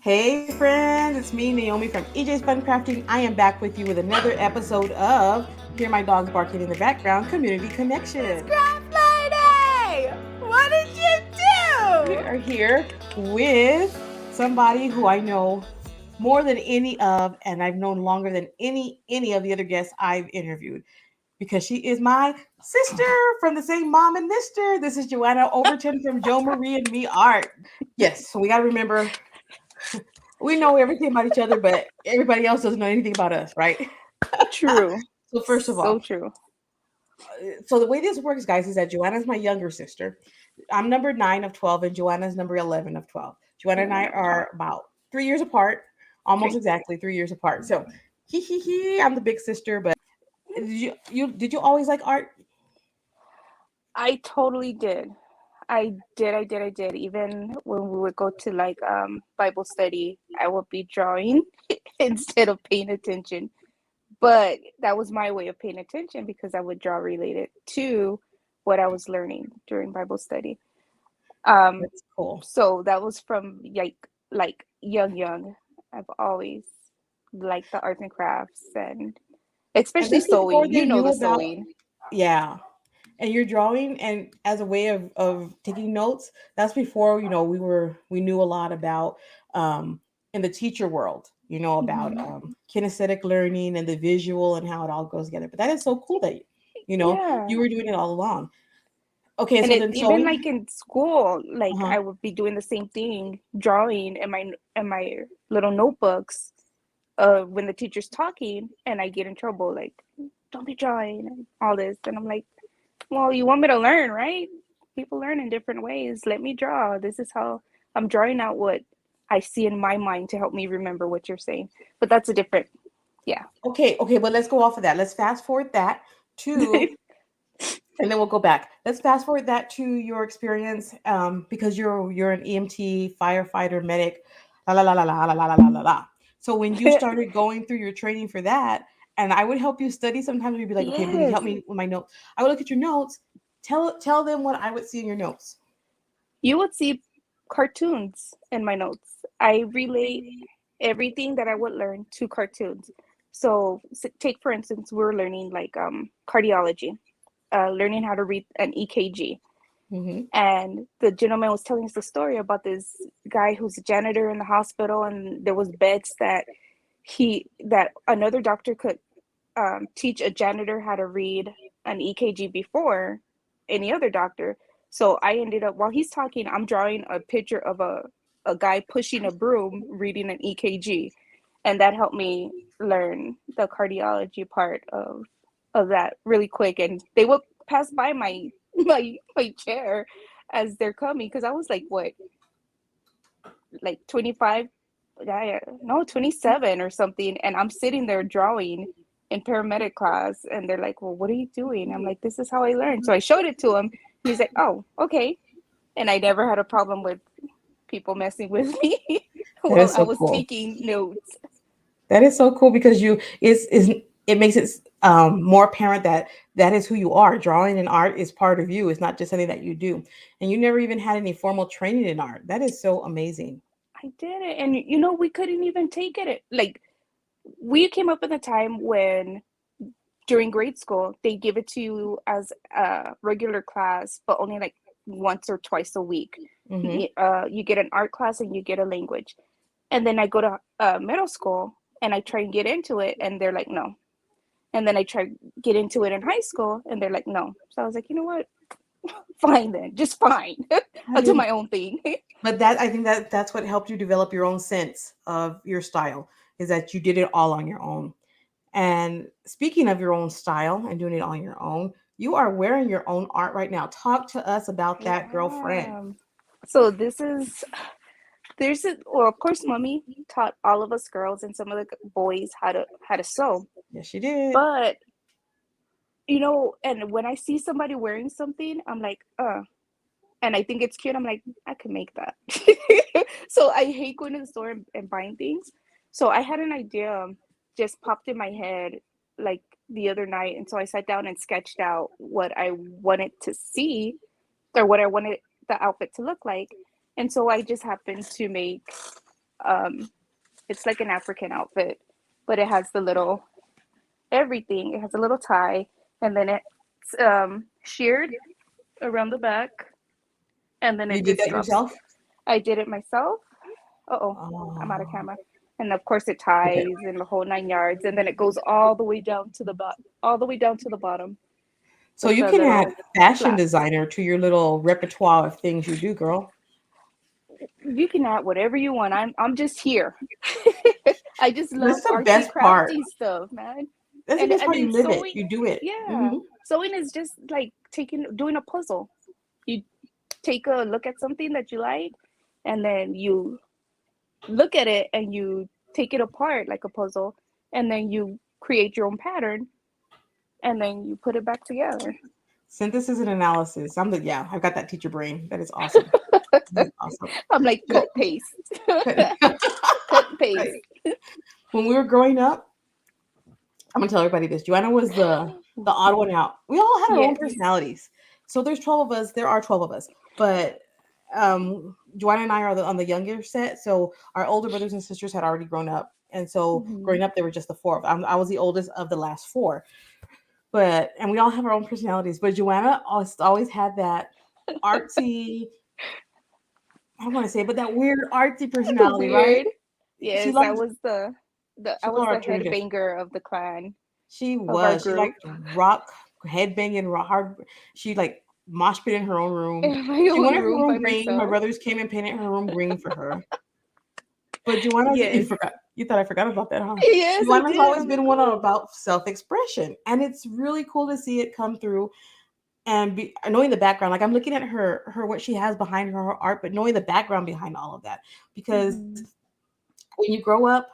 Hey friends, it's me, Naomi from ejsfuncrafting. I am back with you with another episode of Hear My Dogs Barking in the Background Community It's Connection. Craft Lady! What did you We do? are here with somebody who I know more than any of, and I've known longer than any of the other guests I've interviewed because she is my sister from the same mom and mister. This is Joanna Overton from JoMarie and Me Art. Yes, so we got to remember we know everything about each other, but everybody else doesn't know anything about us, right? True. So first of So all, true. so the way this works, guys, is that Joanna's my younger sister. I'm number 9 of 12, and Joanna's number 11 of 12. Joanna and I 11 of 12. are about 3 years apart, almost 3. exactly 3 years apart. So, I'm the big sister. But did you always like art? I totally did. I did. Even when we would go to like Bible study, I would be drawing instead of paying attention. But that was my way of paying attention because I would draw related to what I was learning during Bible study. Um, That's cool. so that was from like young. I've always liked the arts and crafts and And especially this is before sewing. they You know knew the about, sewing. yeah. And you're drawing, and as a way of taking notes, that's before we knew a lot about um in the teacher world, about Mhm. kinesthetic learning and the visual and how it all goes together. But that is so cool that Yeah. you were doing it all along. Okay, And so it then even sewing. like in school, like Uh-huh. I would be doing the same thing, drawing in my little notebooks when the teacher's talking and I get in trouble, like, don't be drawing and all this. And I'm like, well, you want me to learn, right? People learn in different ways. Let me draw. This is how I'm drawing out what I see in my mind to help me remember what you're saying. But that's a different, yeah. Okay, but let's go off of that. Let's fast forward that to, and then we'll go back. Let's fast forward that to your experience, because you're an EMT, firefighter, medic, la la la la la la la la la la la. So when you started going through your training for that, and I would help you study. Sometimes you'd be like, okay, Minnie, help Yes. me with my notes. I would look at your notes. Tell them what I would see in your notes. You would see cartoons in my notes. I relate everything that I would learn to cartoons. So, take for instance, we were learning like cardiology, learning how to read an EKG. Hmm. And the gentleman was telling us the story about this guy who's a janitor in the hospital, and there was beds that another doctor could teach a janitor how to read an EKG before any other doctor. So I ended up, while he's talking, I'm drawing a picture of a guy pushing a broom reading an EKG. And that helped me learn the cardiology part of that really quick. And they would pass by my chair as they're coming because I was like, what, like 25, yeah, no, 27 or something, and I'm sitting there drawing in paramedic class, and they're like, well, what are you doing? I'm like, this is how I learned. So I showed it to him, and he's like, oh, okay. And I never had a problem with people messing with me That while is I so was cool. taking notes. That is so cool because you is it makes it more apparent that that is who you are. Drawing and art is part of you. It's not just something that you do, and you never even had any formal training in art. That is so amazing. I did it, and we couldn't even take it. Like, we came up in a time when during grade school they give it to you as a regular class, but only like once or twice a week. Hmm. You get an art class and you get a language. And then I go to middle school and I try and get into it, and they're like, no. And then I try get into it in high school, and they're like, no. So I was like, you know what? Fine then, just fine. I I'll do mean, my own thing. but that I think that that's what helped you develop your own sense of your style is that you did it all on your own. And speaking of your own style and doing it on your own, you are wearing your own art right now. Talk to us about that, girlfriend. Yeah. So this is there's a well, of course, mommy taught all of us girls and some of the boys how to sew. Yes, she did. But and when I see somebody wearing something, I'm like, and I think it's cute. I'm like, I could make that. So I hate going to the store and buying things. So I had an idea just popped in my head like the other night, and so I sat down and sketched out what I wanted to see or what I wanted the outfit to look like. And so I just happened to make It's like an African outfit, but it has the little everything. It has a little tie, and then it's sheared around the back, and then You it did just that drops. yourself? I did it myself. Oh, I'm out of Oh, camera. And of course it okay. ties in the whole 9 yards, and then it goes all the way down to the all the way down to the bottom So with you the can add little fashion flaps. designer to your little repertoire of things you do, girl. You can add whatever you want. I'm just here. I just love That's the artsy best part. crafty stuff, man. That's the And best and part. then You live it. sewing, You do it. yeah, Hmm. sewing is just like doing a puzzle. You take a look at something that you like, and then you look at it and you take it apart like a puzzle, and then you create your own pattern, and then you put it back together. Synthesis and analysis. Yeah, I've got that teacher brain. That is awesome. That is awesome. I'm like But cut paste, cut paste. right. When we were growing up, I'm gonna tell everybody this. Joanna was the odd one out. We all had our own Yes. personalities. So there's 12 of us. There are 12 of us, but Joanna and I are on the younger set. So our older brothers and sisters had already grown up, and so Hmm. growing up, there were just the four of. I was the oldest of the last four, but and we all have our own personalities. But Joanna always had that artsy. I don't want to say, but that weird artsy personality, right? Weird. She Yes, I loved. was the She I was loved the alternative. headbanger of the clan She of our was. She group. liked rock, headbanging, hard. She like mosh pit in her own room. In my She own wanted her room by room green. My myself. brothers came and painted her room green for her. But Joanna's, you Yes. forgot. You thought I forgot about that, huh? Yes, I Joanna's did. always I'm like, been one oh. about self-expression, and it's really cool to see it come through and knowing the background. Like I'm looking at her what she has behind her art, but knowing the background behind all of that, because Hmm. when you grow up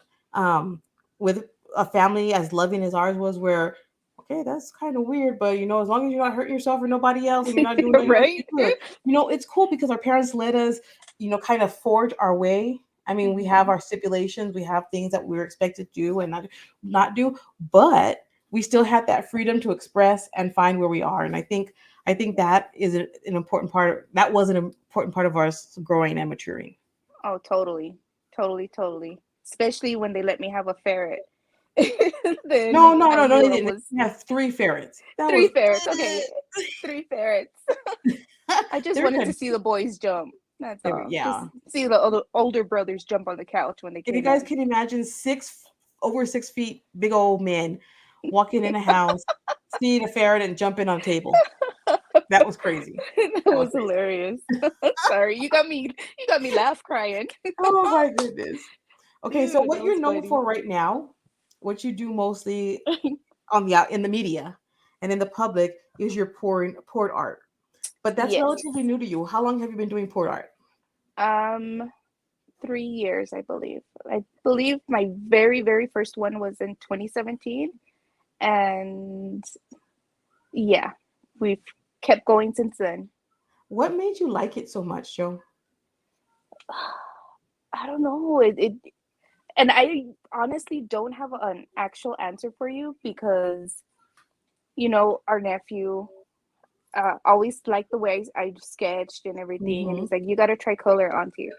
with a family as loving as ours was, where okay, that's kind of weird, but as long as you're not hurting yourself or nobody else, and you're not doing nothing, Right? you're good. It's cool because our parents let us, kind of forge our way. I mean, we have Hmm. our stipulations, we have things that we're expected to do and not do, but we still had that freedom to express and find where we are. And I think that is an important part. That was an important part of our growing and maturing. Oh, totally. Totally, totally. Especially when they let me have a ferret. No, Then no, I no, no, knew they I didn't. was They have three ferrets. That three was ferrets. Okay, three ferrets. I just they're wanted kind to of see the boys jump. That's all. Just yeah. see the older brothers jump on the couch when they If you came guys in. can imagine over 6 feet, big old men walking in a house, seeing a ferret and jumping on a table. That was crazy. That That was was crazy. hilarious. Sorry, you got me laugh crying. Oh my goodness. Okay, so Dude, what that you're was known funny. for right now, what you do mostly on the out in the media and in the public is your poured art. But that's Yes. relatively new to you. How long have you been doing poured art? Um 3 years, I believe. I believe my very, very first one was in 2017. And yeah, we've kept going since then. What made you like it so much, Joe? I don't know. And I honestly don't have an actual answer for you because, our nephew always liked the way I sketched and everything. And Mm-hmm. he's like, you got to try color onto you.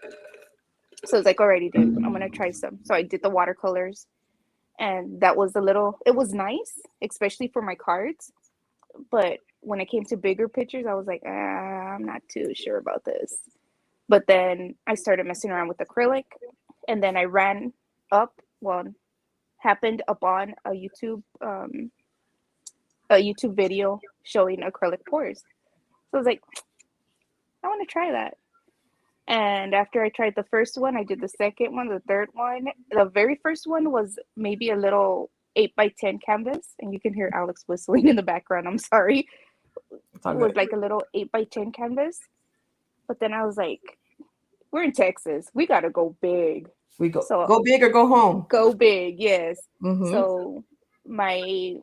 So it's like, alrighty, dude, I'm going to try some. So I did the watercolors. And that was it was nice, especially for my cards. But when it came to bigger pictures, I was like, I'm not too sure about this. But then I started messing around with acrylic, and then I ran up, well, happened upon a YouTube video showing acrylic pours. So I was like, I want to try that. And after I tried the first one, I did the second one, the third one. The very first one was maybe a little 8 by 10 canvas, and you can hear Alex whistling in the background. I'm sorry. It's all It was good. like a little 8 by 10 canvas. But then I was like, we're in Texas. We got to go big. We go So big or go home. go big, yes. Mm-hmm. So my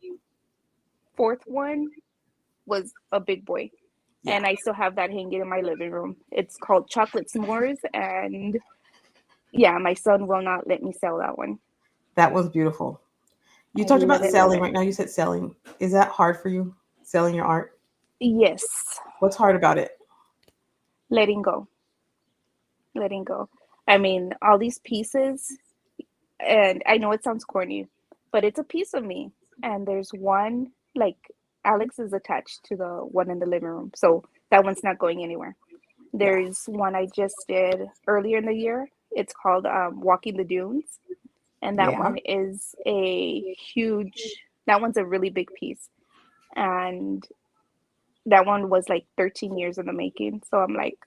fourth one was a big boy. Yeah, And I still have that hanging in my living room. It's called Chocolate S'mores. And yeah, my son will not let me sell that one. that was beautiful. You I talked love about it, love selling it. right now. You said selling. Is that hard for you? Selling your art? Yes, What's hard about it? letting go, letting go. I mean, all these pieces, and I know it sounds corny, but it's a piece of me. And there's one, like, Alex is attached to the one in the living room, so that one's not going anywhere. Yeah. There's one I just did earlier in the year. It's called Walking the Dunes, and that Yeah. one is a huge. That one's a really big piece, and that one was like 13 years in the making. So I'm like,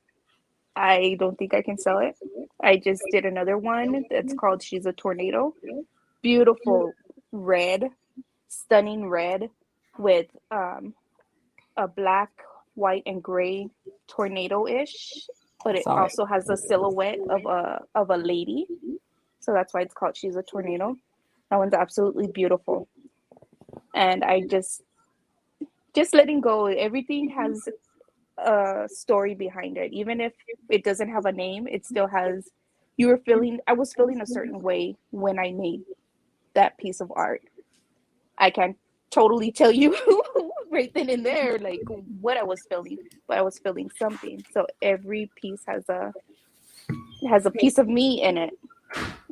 I don't think I can sell it. I just did another one that's called She's a Tornado. Beautiful red, stunning red with a black, white, and gray tornado-ish, but I it saw it. also has a silhouette of a lady. So that's why it's called She's a Tornado. That one's absolutely beautiful. And I just letting go. Everything has a story behind it. Even if it doesn't have a name, it still has. I was feeling a certain way when I made that piece of art. I can't totally tell you right then and there like what I was feeling, but I was feeling something. So every piece has a piece of me in it,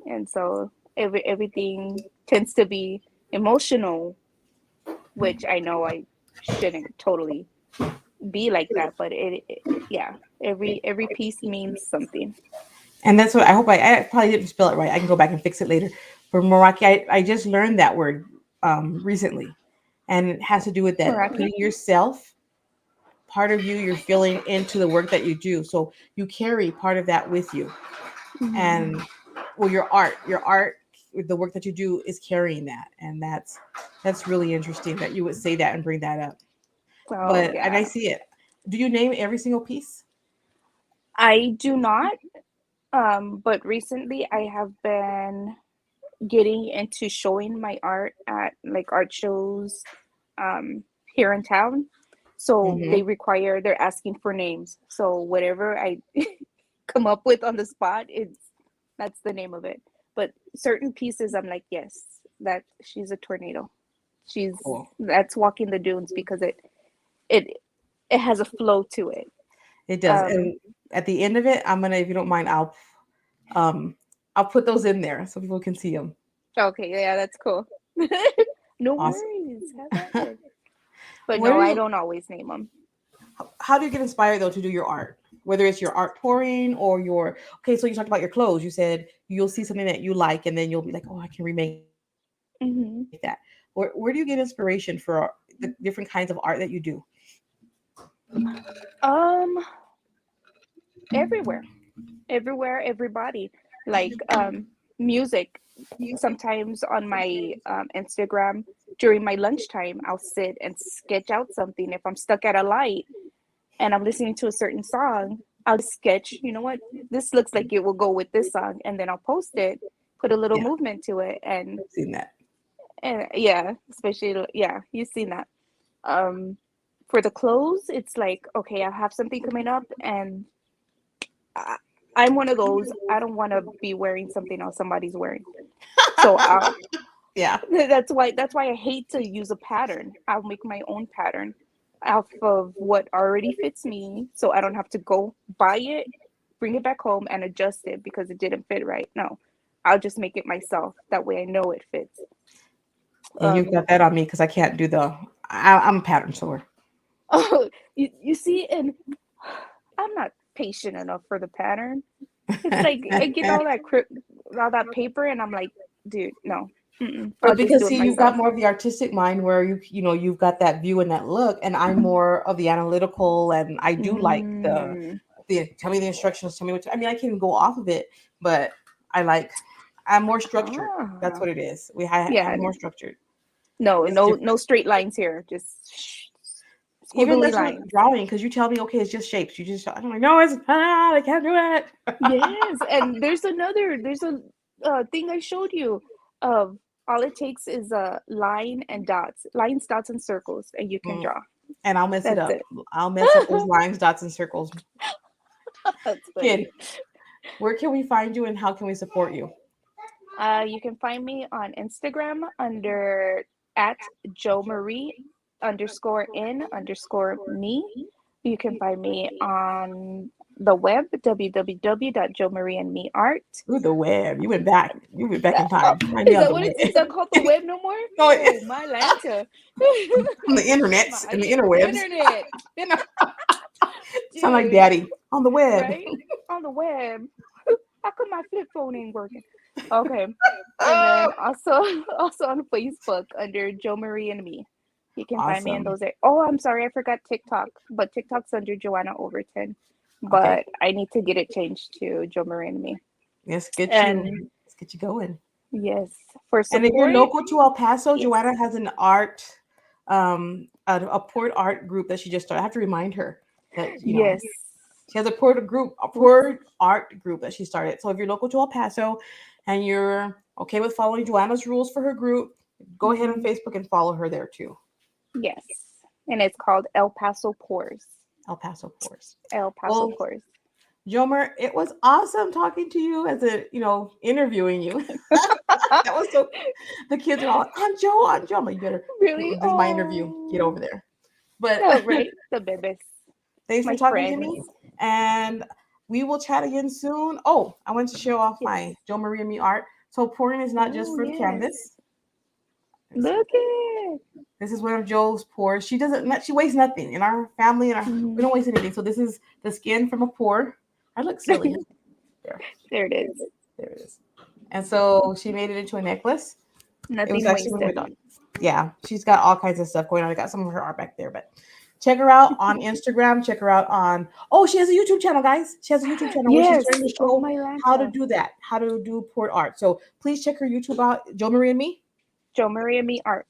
and so everything tends to be emotional, which I know I shouldn't totally be like that, but yeah, every piece means something. And that's what I hope I probably didn't spell it right. I can go back and fix it later. For Meraki, I just learned that word recently. And it has to do with that Meraki. putting yourself, part of you, you're feeling into the work that you do. So you carry part of that with you. Mm-hmm. And well, your art, the work that you do is carrying that. And that's really interesting that you would say that and bring that up. Oh But and I yeah, see it. Do you name every single piece? I do not. But recently I have been getting into showing my art at like art shows here in town. So Mm-hmm. they're asking for names. So whatever I come up with on the spot, that's the name of it. But certain pieces I'm like, yes, that she's a tornado. Cool. That's walking the dunes because it it has a flow to it. It does. Um And at the end of it, I'm gonna, if you don't mind, um I'll put those in there so people can see them. okay, yeah, that's cool. No Awesome. worries. Have at it. But Where no, do I you don't always name them. how do you get inspired though to do your art? Whether it's your art pouring or your okay, so you talked about your clothes. You said you'll see something that you like and then you'll be like, oh, I can remake that. Where do you get inspiration for the different kinds of art that you do? Um, everywhere, everywhere, everybody. Like music. Sometimes on my Instagram during my lunchtime, I'll sit and sketch out something. If I'm stuck at a light and I'm listening to a certain song, I'll just sketch. You know what? This looks like it will go with this song, and then I'll post it, put a little Yeah, movement to it, I've seen that. and yeah, especially yeah, you've seen that. Um, for the clothes, it's like okay, I have something coming up, and I, I'm one of those. I don't want to be wearing something else somebody's wearing. So Yeah. that's why I hate to use a pattern. I'll make my own pattern off of what already fits me, so I don't have to go buy it, bring it back home, and adjust it because it didn't fit right. No, I'll just make it myself. That way, I know it fits. Yeah, you've got that on me because I can't do I'm a pattern sewer. Oh, you see, and I'm not patient enough for the pattern. It's like I get all that paper, and I'm like, dude, no, I'll But just because do it see, you've got myself. more of the artistic mind where you've got that view and that look, and I'm more of the analytical, and I do like Mm. the tell me the instructions, tell me what to, I mean, I can go off of it, but I like I'm more structured. That's Ah, what it is. I'm yeah. more structured. No, It's no, different. no straight lines here. Just Even squiggly that's what lines. drawing because you tell me okay, it's just shapes. You just I'm like no, I can't do it. Yes, and there's a thing I showed you of all it takes is a line and dots, lines, dots, and circles, and you can Mm, draw. and I'll mess it That's up. it. I'll mess up those lines, dots, and circles. That's funny. Kid, where can we find you and how can we support you? You can find me on Instagram under at JoMarie underscore in underscore me. You can find me on the web, www.JoMarieandMeArt. Ooh, the web. You went back. You went back in time. Find me Is on that the what web. is that called, the web no more? No, Oh, my Lanta. on the internet and the interwebs. Internet. You know, sound like Dude, daddy on the web. right? On the web. How come my flip phone ain't working? Okay. And then also on Facebook under JoMarie and Me. You can find me in Awesome. those. Oh, I'm sorry, I forgot TikTok. But TikTok's under Joanna Overton. But Okay. I need to get it changed to JoMarie and Me. Let's get you going. Yes, for And if you're support. local to El Paso, Yes. Joanna has an art, a port art group that she just started. I have to remind her that Yes. she has a port art group that she started. So if you're local to El Paso, and you're okay with following Joanna's rules for her group, go ahead on Facebook and follow her there too. Yes, and it's called El Paso Pours. El Paso Pours. El Paso Well, Pours. JoMarie, it was awesome talking to you interviewing you. That was so. The kids are all, Aunt Jo, Aunt Jo. I'm like, you better. Really? This is my interview. Get over there. But Oh, right, the bebes. thanks for My talking to friends. me, and we will chat again soon. Oh, I want to show off Yes. my JoMarie and Me art. So pouring is not just Oh, for the yes. canvas. Look it. This is one of Jo's pours. She wastes nothing in our family, and we don't waste anything. So this is the skin from a pour. I look silly. There it is. There it is. And so she made it into a necklace. Nothing It was actually wasted. yeah, she's got all kinds of stuff going on. I got some of her art back there, but check her out on Instagram. Check her out on. Oh, she has a YouTube channel, guys. She has a YouTube channel where she's trying to show how to do that, how to do port art. So please check her YouTube out, JoMarie and Me. JoMarie and Me Art.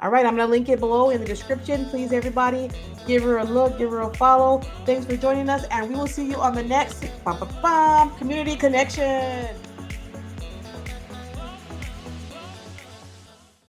All right, I'm gonna link it below in the description. Please, everybody, give her a look, give her a follow. Thanks for joining us, and we will see you on the next Community Connection.